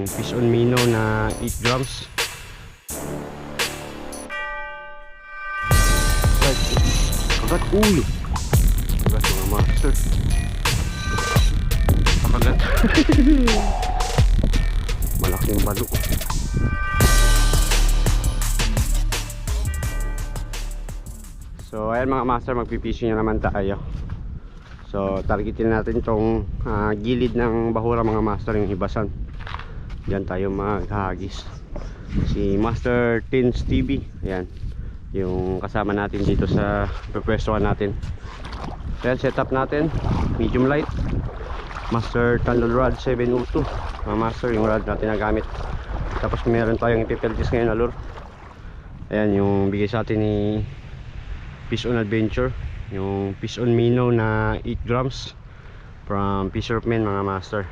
yung fish on minnow na 8 grams. Kagat, uy! Kagat mga master. Kagat. Malaking balo. So ayan mga master, magpipishing na naman tayo. So targetin natin tong gilid ng bahura mga master, yung hibasan. Diyan tayo maghagis. Si Master Tins TV, ayan, yung kasama natin dito sa pwestuhan natin. So ayan, setup natin, medium light, Master Tandol Rod 702 mga master, yung rod natin na gamit. Tapos meron tayong ipipeltis ngayon na lure. Ayan, yung bigay sa atin ni Fish on Adventure, yung fish on minnow na 8 grams from Fisherman mga master.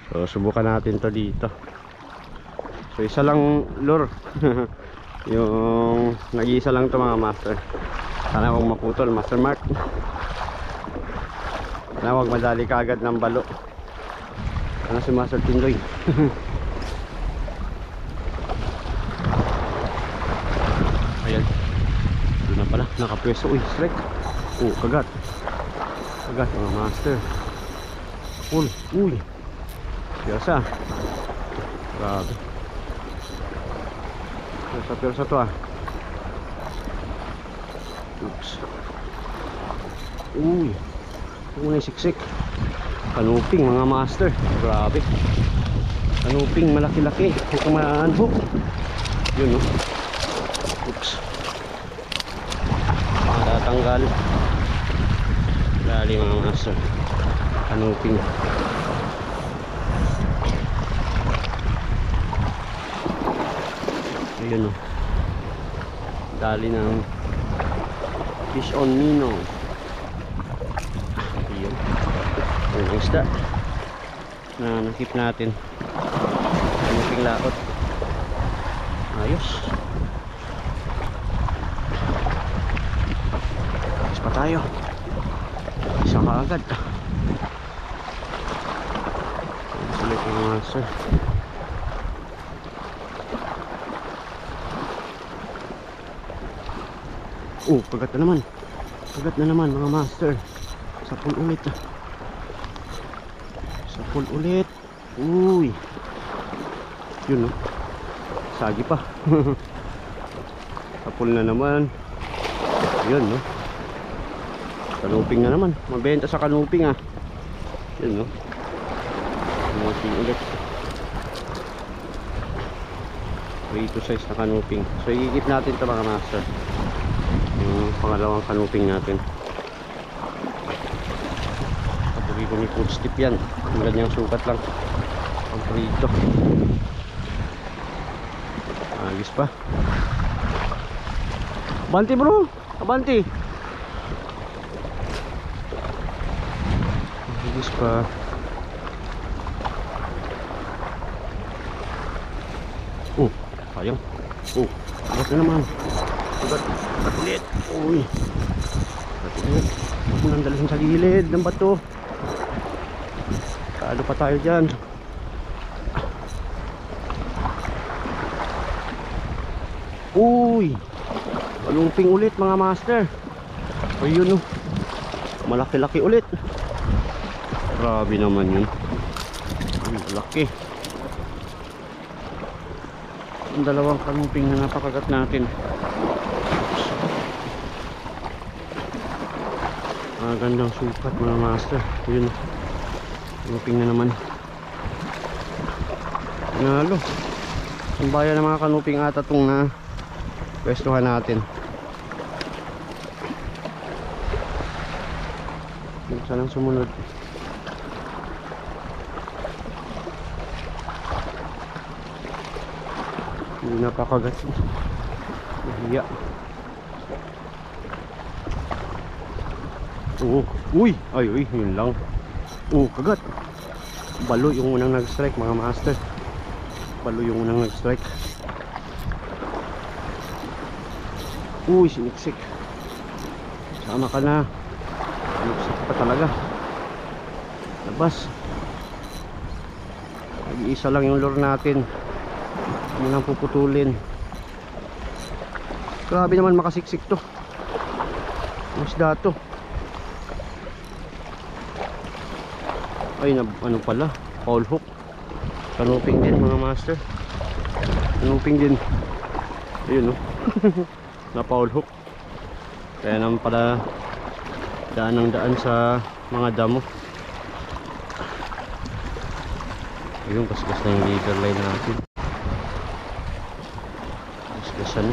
So subukan natin to dito. So isa lang lure. Yung nag-iisa lang to mga master. Sana huwag maputol, Master Mark. Sana huwag madali kaagad ng balo. Ano si Master Tindoy. Ayan, doon na pala, nakapwesto. Uy, strike. Oh, kagat. Kagat mga master. Full. Uy, biasa. Grabe. Biasa to ah. Oops. Uy, una siksik. Kanuping mga master. Grabe. Kanuping malaki-laki. Huwag kang ma-unhook. Yun no. Oops. Matatanggal. Dali mga master. Kanuping. Ayun o. Dali ng fish on minnow. Ayun. Ayun ang isda na nakip natin. Kanuping lakot. Ayos. Ayos pa tayo. Isa ka agad. Sulit yung master. Oh, kagat na naman. Kagat na naman mga master. Sapul ulit. Sapul ulit. Uy. Yun oh. Sagi pa. Sapul na naman. Yun no. Kanuping na naman. Mabenta sa kanuping ah. Yun no. Kanuping ulit. 3 to size na kanuping. So igigit natin ito mga master. Yung pangalawang kanuping natin. Kapag ko may food strip yan. Ang ganyang sukat lang. Ang prito. Ayos pa. Abanti bro. Abanti. Ayos pa. Oh, sayang. Oh, agad na naman. Agad ulit. Uy. Agad ulit. Huwag mo nang dalahin sa gilid ng bato. Kado pa tayo dyan. Uy. Palumping ulit mga master. Ayun oh. Malaki-laki ulit. Grabe naman yun. Uy, laki. Ang dalawang kalumping na napakagat natin. Gandang sukat mga master. Yun, kanuping na naman. Nalo. Ang bayan ng mga kanuping ata itong na pwestuhan natin. Saan ang sumunod? Hindi napakagat. Nahiya. Oo. Uy! Ay, uy, yun lang. Oo, kagat. Balo yung unang nag-strike mga master. Balo yung unang nag-strike. Uy, siniksik. Sama ka na. Siniksik pa talaga. Labas. Isa lang yung lure natin. Yun ang puputulin. Grabe naman makasiksik to. Isda to. Ay, ano pala, foul hook. Kanuping din mga master. Kanuping din. Ayun, no. Na foul hook. Kaya naman pala daan ng daan sa mga damo. Ayun, kasgas na yung leader line natin. Kasgasan.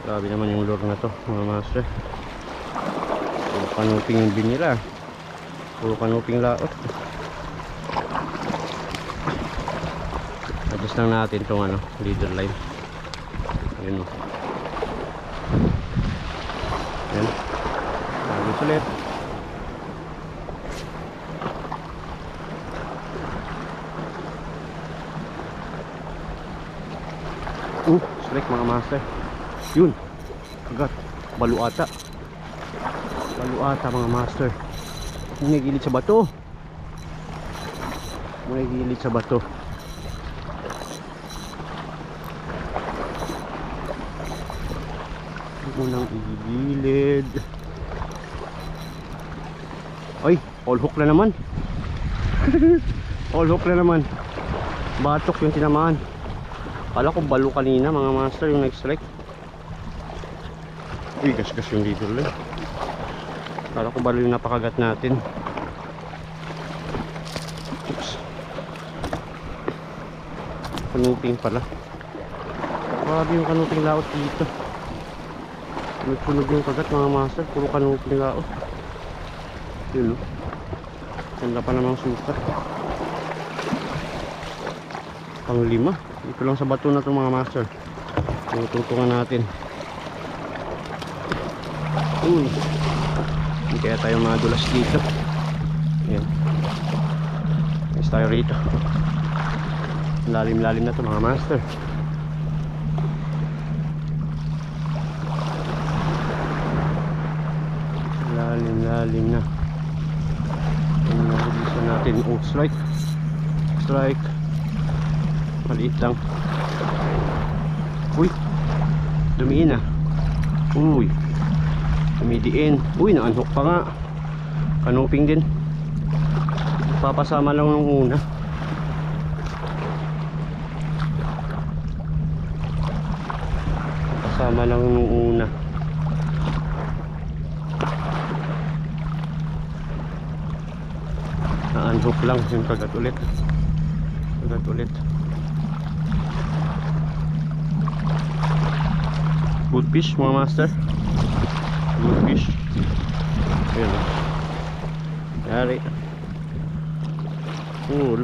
Grabe naman yung lure na to mga master. Puro kanuping yung binira. Puro kanuping laot. Adjust lang natin itong ano, leader line. Ayun, o. Ayun. Agos ulit. Strike mga master. Yun. Kagat. Baluata. Baluata mga master. Munigilid sa bato. Munigilid sa bato. Munang igilid. Ay, all hook na naman. All hook na naman. Batok yung tinamaan. Kala ko balo kanina mga master yung next strike. Uy, gas-gas yung leader line. Kala ko balo yung napakagat natin. Oops. Kanuping pala. Grabe yung kanuping laot dito. Sunod-sunod yung kagat mga master. Puro kanuping laot. Yun, no? Ganda pa namang sukat. Pang-5. Ito lang sa bato na ito mga master. Tutungan natin. Uy. Hindi kaya tayo madulas dito. Ayan. Ayos tayo rito. Lalim-lalim na ito mga master. Lalim-lalim na. Nagisa natin. Oh, strike. Strike. Maliit lang. Uy, dumiin na. Uy, dumidiin. Uy, na-unhook pa nga. Kanuping din. Papasama lang nung una. Papasama lang nung una. Na-unhook lang. Yung kagat ulit. Kagat ulit. Good fish mga master. Good fish. Ayan. Yari. Cool.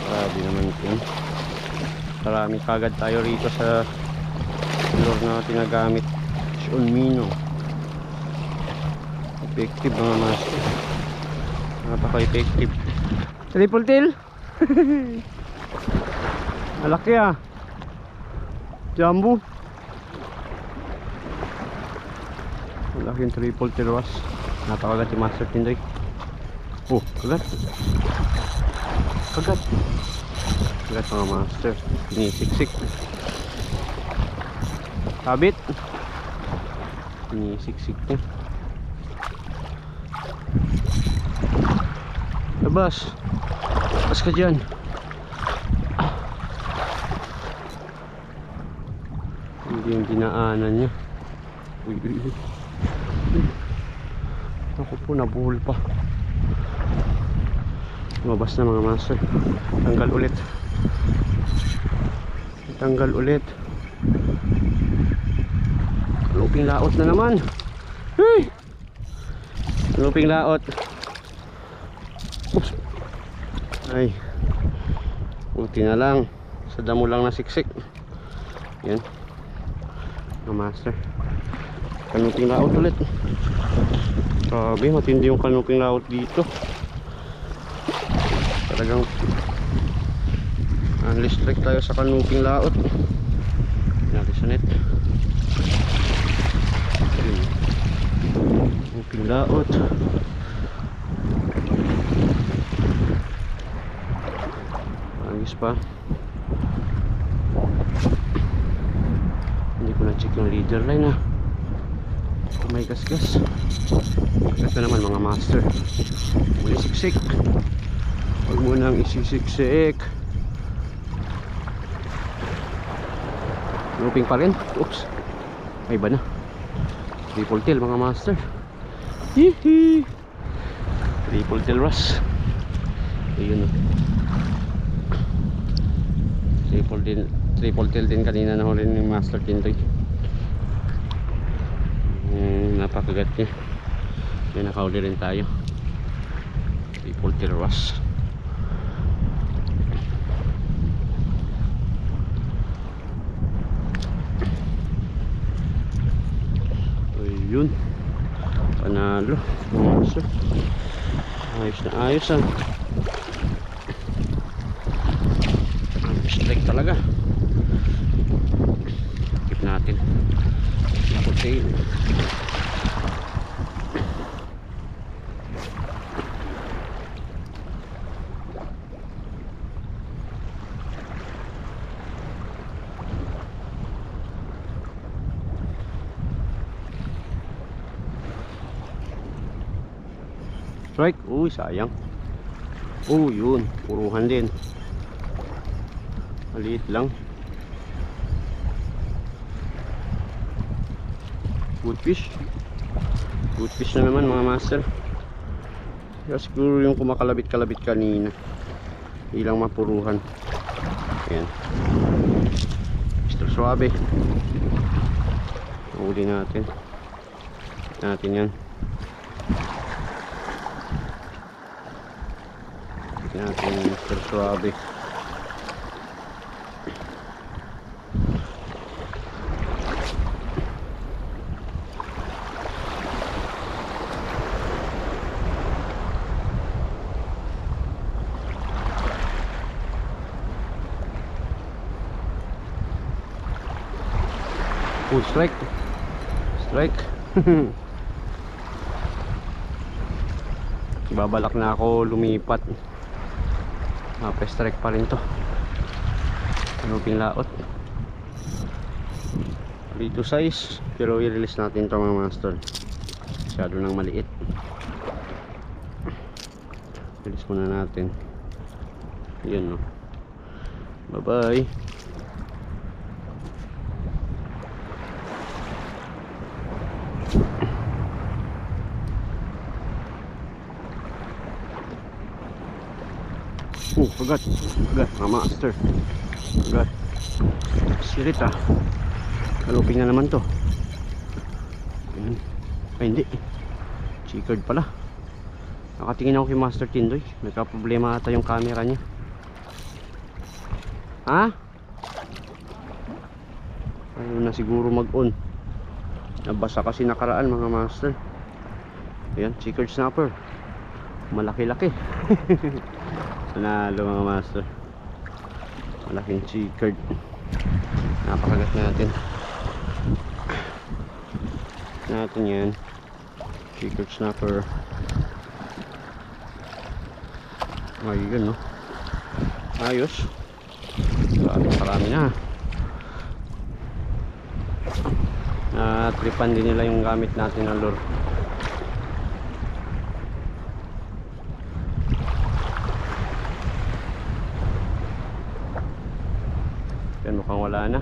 Grabe naman yun. Marami kagad tayo rito sa lure na tinagamit. Sean Mino. Effective mga master. Napaka-effective. Triple tail. Malaki ah. Jumbo. Malaki yung triple tail was. Napakagat yung master tinday. Oh, kagat. Kagat. Kagat mga master. Pinisiksik. Kabit. Pinisiksik niya. Labas. Labas ka dyan. Hindi yung dinaanan niya. Uy, uy, uy. Ako po, nabuhol pa. Lumabas na mga master. Tanggal ulit. Tanggal ulit. Luping laot na naman. Hey! Luping laot. Oops. Ay. Buti na lang. Sa damo lang nasiksik. Yan. Mga master. Kanuping laot ulit. Grabe, matindi yung kanuping laot dito. Talagang unless strike tayo sa kanuping laot. Natin sa net. Pinglaot. Ayos pa. Hindi ko na-check yung leader line ha. Kung may gas-gas. Ito naman mga master. Muli siksik. Huwag mo nang isisiksik. Looping pa rin. Oops. Ay ba na. Triple tail mga master. Hihi. Triple tail Ross. Ayun. Triple tail din kanina na huli ni Master Tindoy. Napakagat niya. May nakahuli rin tayo. Triple tail Ross. Ayun. Panalo. Ayos na ayos ah. Strike talaga. Keep natin. Ako tail. Strike. Uy, sayang. Oh, yun. Puruhan din. Maliit lang. Good fish. Good fish na naman mga master. Kaya siguro yung kumakalabit-kalabit kanina. Ilang mapuruhan. Ayan. Mr. Suabe. Huli natin. Yan. Natin Mr. Suabe. Full strike. Babalak na ako lumipat. Pa-strike pa rin to. Pinglaot. Dito size, pero i-release natin to mga master. Masyado nang maliit. Release muna natin. Yun no. Bye bye. Pagat mga master. Pagat sirit ah. Kaluping na naman to. Ay hindi, chickered pala. Nakatingin ako kay Master Tindoy. Nagka-problema ata yung camera niya. Ha? Ayun na siguro mag-on. Nabasa kasi nakaraan mga master. Ayan, chickered snapper. Malaki-laki. Panalo mga master. Malaking chickered. Napakagat natin yan. Chickered snapper. Ayun no. Ayos. Marami na. Tripan din nila yung gamit natin ng lure. Yan, mukhang wala na.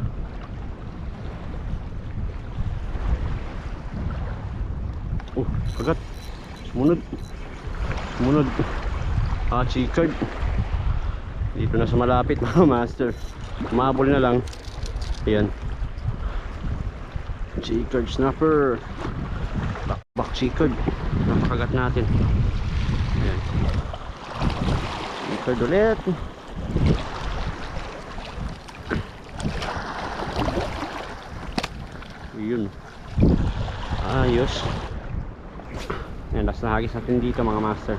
Kagat. Sumunod. Chickered. Dito na sa malapit mga master. Umabol na lang. Ayan. Chickered snapper. Back chickered. Napakagat natin. Ayan. Chickered ulit. Yun. Ayos. Yan, last na hagis natin dito mga master.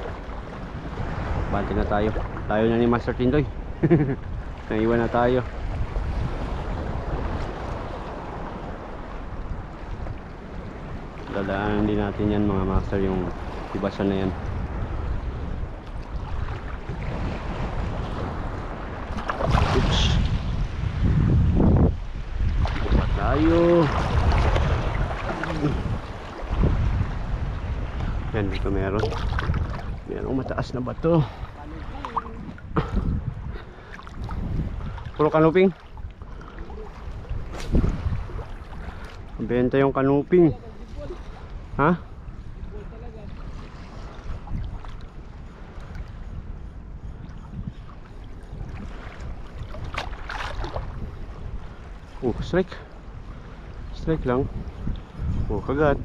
Bante na tayo. Tayo na ni Master Tindoy. Naiwan na tayo. Dadaanan din natin yan mga master, yung ibasan na yan. Oops. Pa tayo. Yan, dito merong mataas na bato. Puro kanuping. Benta yung kanuping. Ha? Strike. Strike lang. Kagat.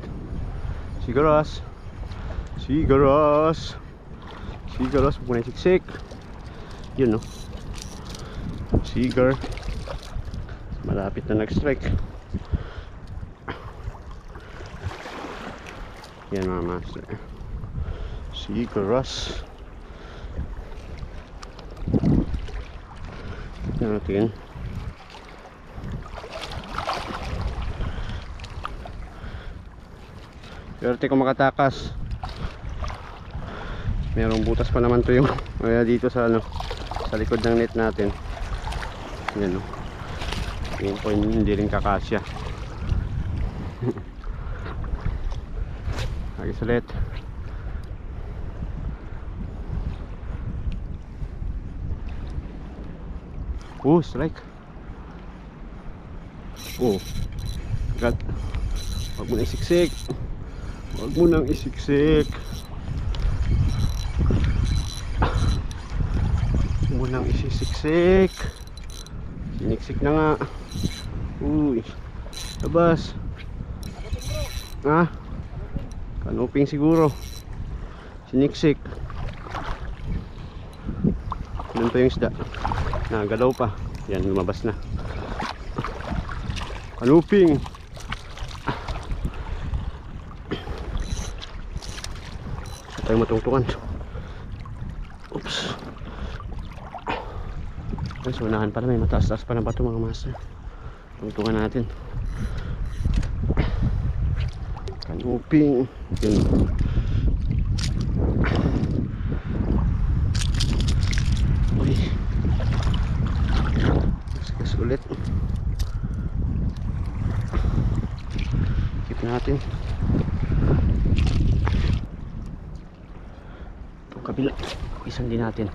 Sigaras. Sigaras. Sigaras. Huwag mo na siksik. Yun, no? Sigar. Malapit na nag-strike. Yan mga master. Sigaras. Natin. Swerte kung makatakas. Merong butas pa naman to yung kaya dito sa ano, sa likod ng net natin. Yan, no? Tingin ko hindi rin kakasya. Agis ulit. Strike. Agad. Huwag mo na isiksik. Huwag mo nang isiksik. Huwag mo nang isisiksik. Siniksik na nga. Labas. Kanuping siguro. Siniksik. Doon pa yung isda. Nagalaw pa. Yan, lumabas na. Kanuping. Tayo matungtungan. Oops. Ay, so unahan pala, may mataas-taas pa na bato mga master. Tungtungan natin. Kanuping. Yun. Uy. Gas ulit. Keep natin. Kabila, isan din natin.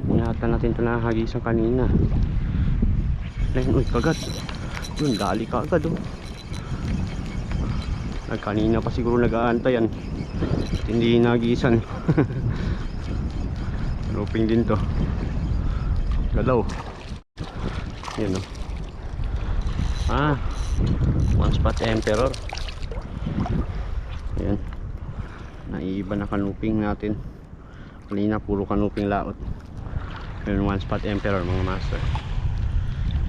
Ingatan natin ito na hagisan kanina. Uy, kagat. Yun, dali ka agad, oh. Kanina pa siguro nag-aantayan. Hindi nagisan. Roping din to. Galaw. Yan, oh. One spot emperor. Ayan. Naiiba na kanuping natin. Kanina puro kanuping laot. Yun, one spot emperor mga master.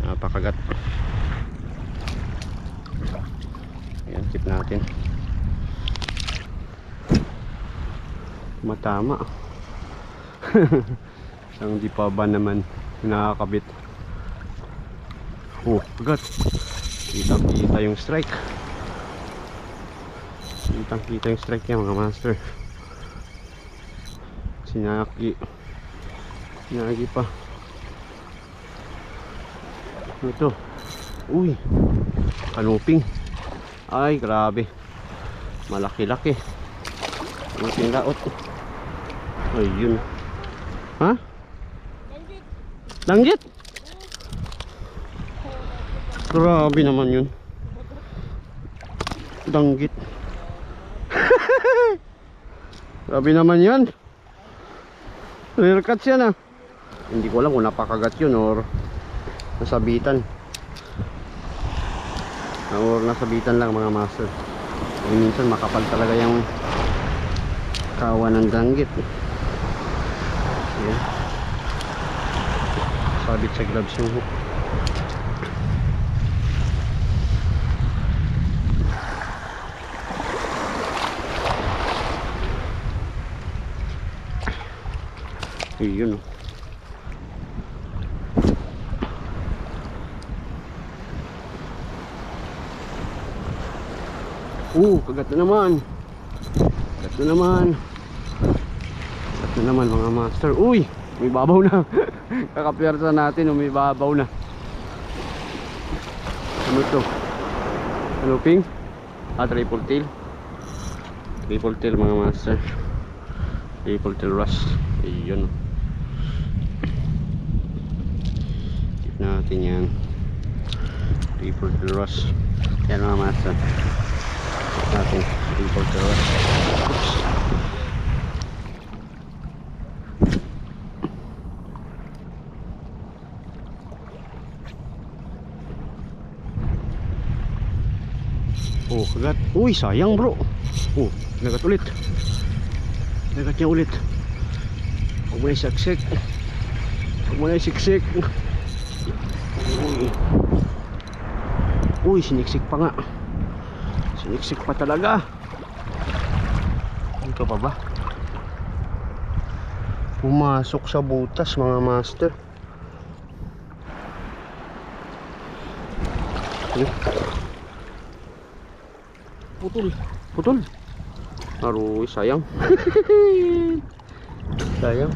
Napakagat. Ayan, keep natin. Matama. Ang di pa ba naman nakakabit. Kagat. Kitang-kita yung strike. Kitang-kita yung strike niya mga master. Sinaki pa. Ito. Kanuping. Ay, grabe. Malaki-laki. Kanuping laot. Ay, yun. Langgit? Grabe naman yun. Langgit. Grabe naman yan. Rare cuts yan, Hindi ko alam kung napakagat yun or nasabitan. Or nasabitan lang mga master. Minsan makapal talaga yung kawan ng danggit. Ayan. Sabit sa gloves yung hook. Yun, Kagat na naman. Kagat na naman. Kagat na naman mga master. Uy, umibabaw na. Kakapwersa natin, umibabaw na. Ano to? Ano ping? Triple tail. Triple tail mga master. Triple tail rust. Ayun. Keep natin yan. Triple tail rust. Yan mga master. Keep natin. Triple tail rust. Oops. Kagat. Uy, sayang bro. Nagat ulit. Nagat niya ulit. Huwag mo na isiksik. Huwag mo na isiksik. Uy, siniksik pa nga. Siniksik pa talaga. Ito pa ba? Pumasok sa butas mga master. Putol. Aroy, sayang. Sayang.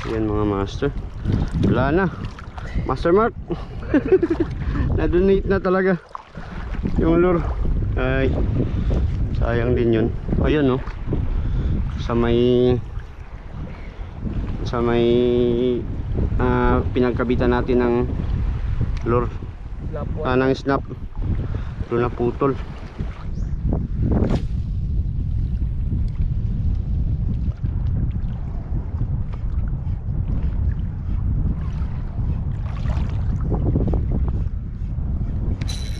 Yan mga master. Wala na. Master Mark. Na-donate na talaga yung lure. Ay, sayang din yun. Ayun no. Sa may pinagkabitan natin ng lure. Ng snap. Doon na putol.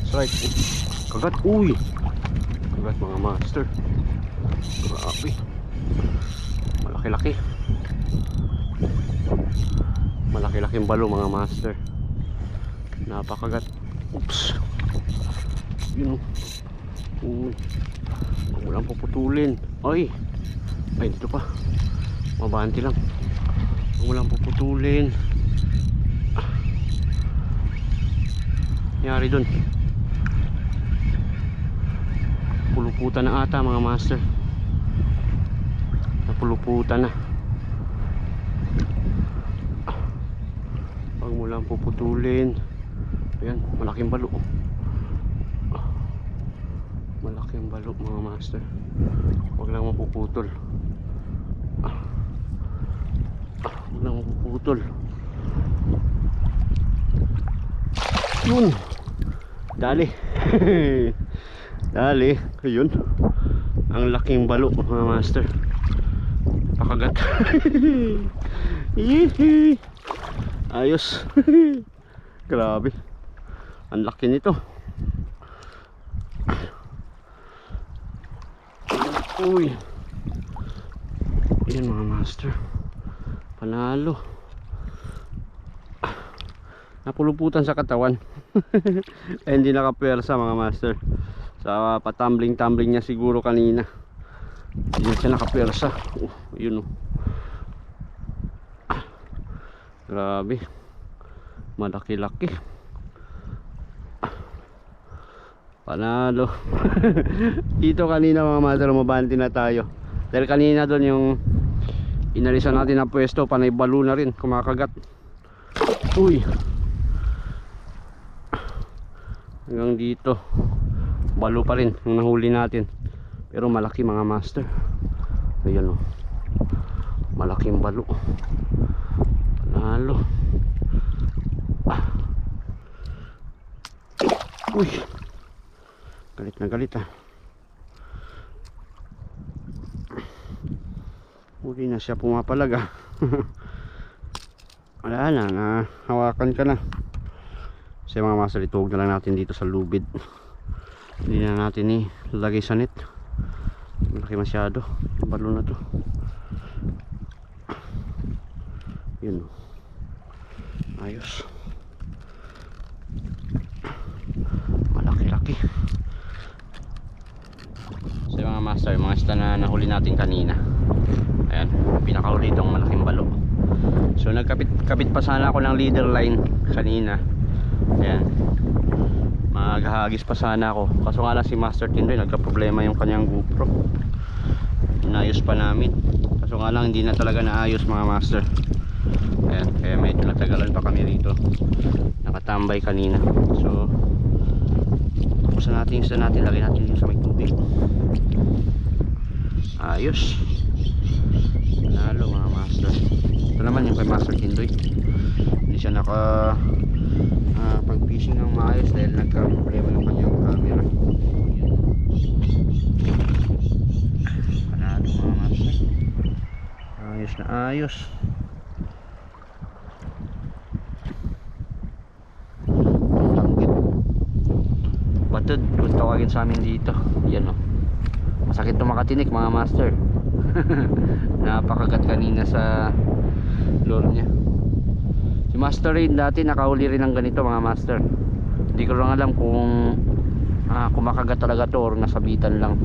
Right. Kagat. Uy, kagat mga master. Grabe. Malaki-laki. Malaki-laking balo mga master. Napakagat. Oops. Yun. Uy, huwag mo lang puputulin. Ay, dito pa. Mabanti lang. Huwag mo lang puputulin. Nangyari dun. Puluputan na ata mga master. Napuluputan na. Huwag mo lang puputulin. Ayan, malaking balo. Malaking balo mga master. Huwag lang mapuputol. Huwag lang mapuputol. Yun. Dali. Dali. Ayun. Ang laking balo mga master. Pakagat. Ayos. Grabe. Ang laki nito. Uy. Yan mga master. Panalo. Napuluputan sa katawan. Eh, hindi nakapwersa mga master. Sa patumbling-tumbling niya siguro kanina. Hindi siya nakapwersa. Yun. Grabe. Malaki-laki. Panalo. Dito kanina mga master, mabanti na tayo. Dahil kanina doon yung inalisan natin na pwesto, panay balo na rin, kumakagat. Uy. Hanggang dito balo pa rin yung nahuli natin, pero malaki mga master. Ayan o, malaking balo. Panalo. Uy, galit na galit Uli na siya pumapalaga. Wala na, hawakan ka na. Kasi mga master, ituog na lang natin dito sa lubid. Hindi na natin ilagay sa net. Malaki masyado yung balo na to. Yun. Ayos. Malaki-laki. So mga master, yung mga isda na nahuli natin kanina. Ayan, pinakahuli itong malaking balo. So nagkabit pa sana ako ng leader line kanina. Ayan, Maghahagis pa sana ako. Kaso nga lang si Master Tindoy nagka-problema yung kanyang GoPro. Inayos pa namin. Kaso nga lang hindi na talaga naayos mga master. Ayan, kaya medyo natagalan pa kami rito. Nakatambay kanina. So tapusan natin yung isda natin. Lagay natin yung sa may tubig. Ayos. Panalo mga master. Ito naman yung kay Master Tindoy. Hindi siya pag fishing ng maayos dahil nagka-problema yung kanyang camera. Panalo mga master. Ayos na ayos. Langgit. Batid kung tawagin sa amin dito. Yan o. Masakit to makatinik mga master. Napakagat kanina sa lure niya. Si Master Rain dati nakahuli rin ng ganito mga master. Hindi ko lang alam kung kumakagat talaga to or nasabitan lang.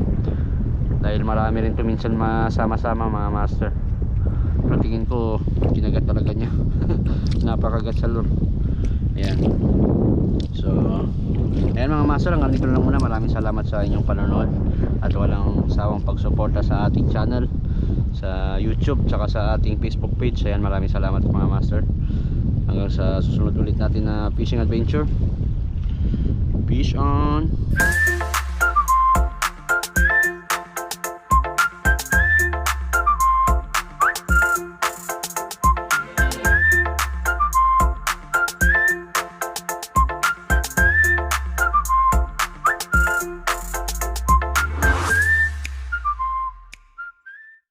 Dahil marami rin to minsan masama-sama mga master. Pero tingin ko kinagat talaga niya. Napakagat sa lure. Ayan. So ayan mga master, hanggang dito lang muna. Maraming salamat sa inyong panonood at walang sawang pagsuporta sa ating channel sa YouTube tsaka sa ating Facebook page. Ayan, maraming salamat mga master. Hanggang sa susunod ulit natin na fishing adventure. Fish on!